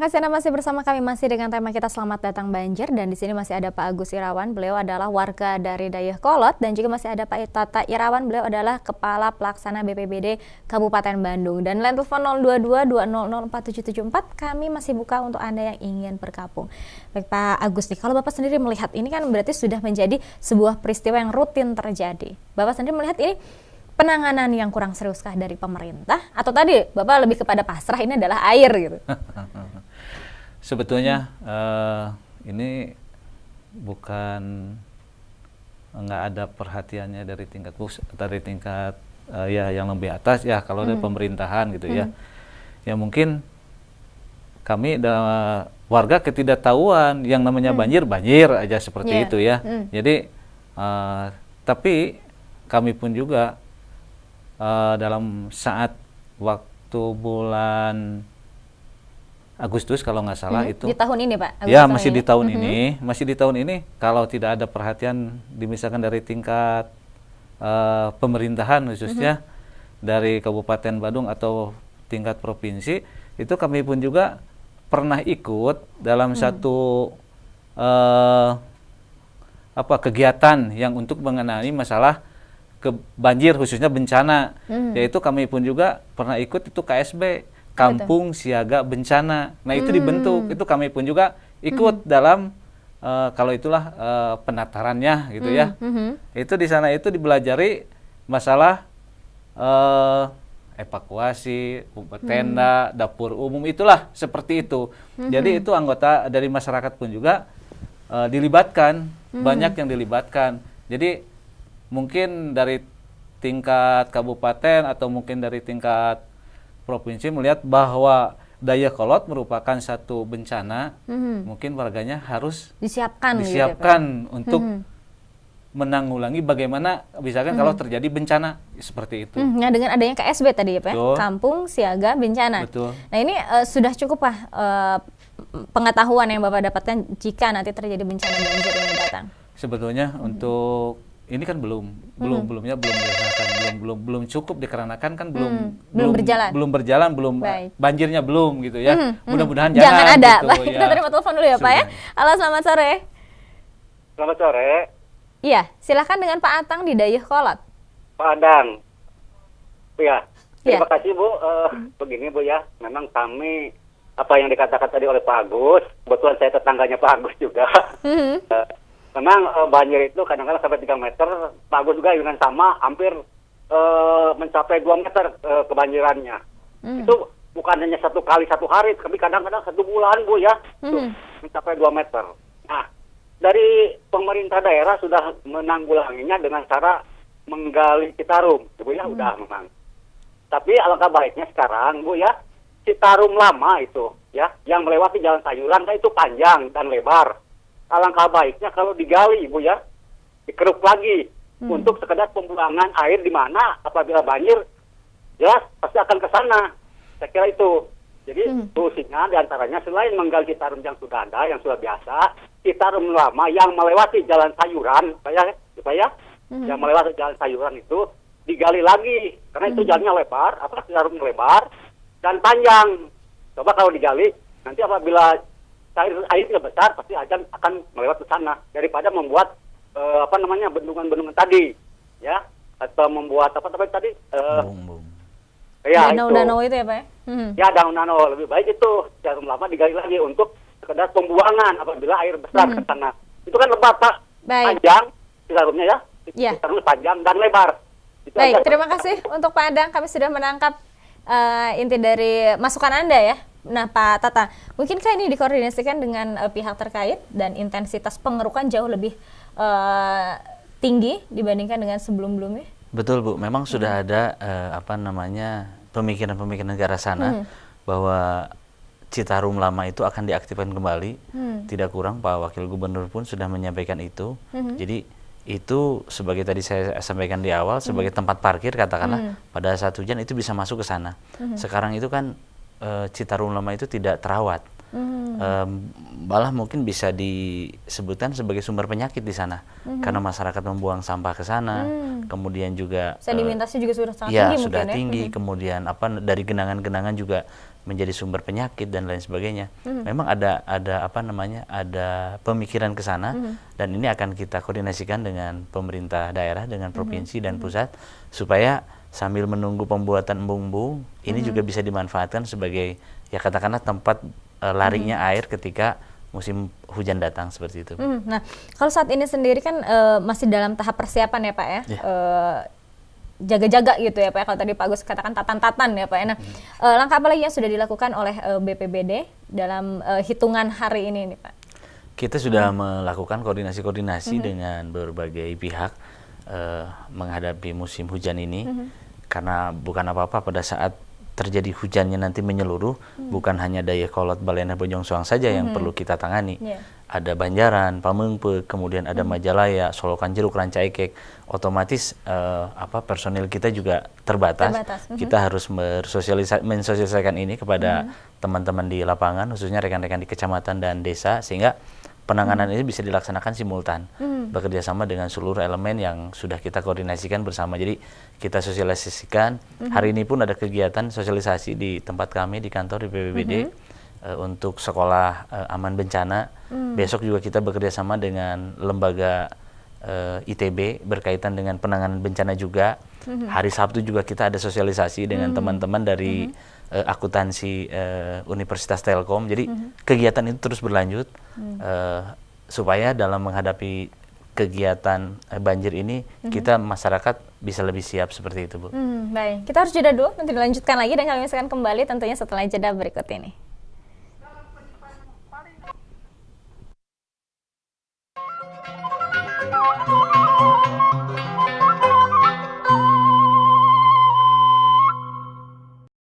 kasih Anda masih bersama kami masih dengan tema kita Selamat Datang Banjir, dan di sini masih ada Pak Agus Irawan, beliau adalah warga dari Dayakolot, dan juga masih ada Pak Tata Irawan, beliau adalah Kepala Pelaksana BPBD Kabupaten Bandung. Dan line telepon 02220047774 kami masih buka untuk Anda yang ingin bergabung. Baik Pak Agus nih, kalau Bapak sendiri melihat ini kan berarti sudah menjadi sebuah peristiwa yang rutin terjadi. Bapak sendiri melihat ini penanganan yang kurang seriuskah dari pemerintah, atau tadi Bapak lebih kepada pasrah ini adalah air gitu? Sebetulnya ini bukan nggak ada perhatiannya dari tingkat ya yang lebih atas ya, kalau dari pemerintahan gitu ya. Ya mungkin kami warga ketidaktahuan yang namanya banjir aja seperti itu ya. Jadi tapi kami pun juga dalam saat waktu bulan Agustus kalau nggak salah itu di tahun ini Pak? Ya masih di tahun ini, kalau tidak ada perhatian misalkan dari tingkat pemerintahan khususnya dari Kabupaten Bandung atau tingkat provinsi, itu kami pun juga pernah ikut dalam satu kegiatan yang untuk mengenai masalah banjir khususnya bencana, yaitu kami pun juga pernah ikut itu KSB, Kampung Siaga Bencana. Nah itu dibentuk, itu kami pun juga ikut dalam kalau itulah penatarannya gitu ya. Itu di sana itu dibelajari masalah evakuasi, tenda, dapur umum, itulah seperti itu. Jadi itu anggota dari masyarakat pun juga dilibatkan, banyak yang dilibatkan. Jadi mungkin dari tingkat kabupaten atau mungkin dari tingkat provinsi melihat bahwa Dayakolot merupakan satu bencana, mungkin warganya harus disiapkan gitu ya, untuk menanggulangi bagaimana misalkan kalau terjadi bencana seperti itu. Nah dengan adanya KSB tadi ya Pak, Kampung Siaga Bencana. Betul. Nah ini sudah cukup Pak pengetahuan yang Bapak dapatkan jika nanti terjadi bencana banjir yang datang? Sebetulnya untuk ini kan belum cukup dikarenakan kan belum berjalan, banjirnya belum gitu ya. Mudah-mudahan jangan ada. Gitu, Baik, kita terima telepon dulu ya Pak ya. Halo, selamat sore. Selamat sore. Iya, silakan dengan Pak Atang di Dayakolot. Pak Adang. Ya, terima kasih Bu. Begini Bu ya, memang kami apa yang dikatakan tadi oleh Pak Agus, kebetulan saya tetangganya Pak Agus juga. Memang banjir itu kadang-kadang sampai 3 meter, Pak Agus juga dengan sama, hampir mencapai 2 meter kebanjirannya. Itu bukan hanya satu kali satu hari, tapi kadang-kadang 1 bulan Bu ya, mencapai 2 meter. Nah, dari pemerintah daerah sudah menanggulanginya dengan cara menggali Citarum, Bu ya, udah memang. Tapi alangkah baiknya sekarang Bu ya, Citarum lama itu ya, yang melewati Jalan Sayuran kan itu panjang dan lebar. Alangkah baiknya kalau digali Bu ya, dikeruk lagi untuk sekedar pembuangan air di mana apabila banjir jelas pasti akan ke sana. Saya kira itu. Jadi solusinya diantaranya selain menggali Citarum yang sudah ada, yang sudah biasa, Citarum lama yang melewati Jalan Sayuran, yang melewati Jalan Sayuran itu digali lagi karena itu jalannya lebar, Citarum lebar dan panjang. Coba kalau digali nanti apabila airnya besar pasti akan melewat ke sana daripada membuat bendungan-bendungan tadi ya, atau membuat tadi ya danau itu ya Pak ya, danau lebih baik itu Citarum lama digali lagi untuk sekedar pembuangan apabila air besar ke sana. Itu kan lebar Pak, panjang Citarumnya ya, Citarum panjang dan lebar. Itu baik, terima kasih untuk Pak Adang, kami sudah menangkap inti dari masukan Anda ya. Nah Pak Tata, mungkinkah ini dikoordinasikan dengan pihak terkait dan intensitas pengerukan jauh lebih tinggi dibandingkan dengan sebelum-sebelumnya? Betul Bu, memang sudah ada pemikiran-pemikiran negara sana bahwa Citarum lama itu akan diaktifkan kembali. Tidak kurang Pak Wakil Gubernur pun sudah menyampaikan itu. Jadi itu sebagai tadi saya sampaikan di awal, sebagai tempat parkir katakanlah pada saat hujan itu bisa masuk ke sana. Sekarang itu kan Citarum lama itu tidak terawat, malah mungkin bisa disebutkan sebagai sumber penyakit di sana karena masyarakat membuang sampah ke sana, kemudian juga sedimentasi juga sudah sangat tinggi, sudah tinggi, kemudian dari genangan-genangan juga menjadi sumber penyakit dan lain sebagainya. Memang ada apa namanya, ada pemikiran ke sana, dan ini akan kita koordinasikan dengan pemerintah daerah, dengan provinsi dan pusat, supaya sambil menunggu pembuatan embung-embung, ini juga bisa dimanfaatkan sebagai, ya katakanlah, tempat larinya air ketika musim hujan datang, seperti itu. Nah, kalau saat ini sendiri kan masih dalam tahap persiapan ya Pak ya, jaga-jaga gitu ya Pak ya, kalau tadi Pak Agus katakan tatan-tatan ya Pak ya. Nah, langkah apa lagi yang sudah dilakukan oleh BPBD dalam hitungan hari ini nih Pak? Kita sudah melakukan koordinasi-koordinasi dengan berbagai pihak menghadapi musim hujan ini, karena bukan apa-apa pada saat terjadi hujannya nanti menyeluruh, bukan hanya Dayakolot, Balena, Bojongsoang saja yang perlu kita tangani. Ada Banjaran, Pamengpe, kemudian ada Majalaya, Solokan Jeruk, Ranca Ekek. Otomatis personil kita juga terbatas. Kita harus mensosialisasikan ini kepada teman-teman di lapangan, khususnya rekan-rekan di kecamatan dan desa, sehingga penanganan ini bisa dilaksanakan simultan, bekerja sama dengan seluruh elemen yang sudah kita koordinasikan bersama. Jadi kita sosialisasikan. Hari ini pun ada kegiatan sosialisasi di tempat kami di kantor di BPBD untuk sekolah aman bencana. Besok juga kita bekerja sama dengan lembaga ITB berkaitan dengan penanganan bencana juga. Hari Sabtu juga kita ada sosialisasi dengan teman-teman dari akuntansi Universitas Telkom. Jadi kegiatan itu terus berlanjut supaya dalam menghadapi kegiatan banjir ini kita masyarakat bisa lebih siap, seperti itu Bu. Baik, kita harus jeda dulu, nanti dilanjutkan lagi dan kami akan kembali tentunya setelah jeda berikut ini.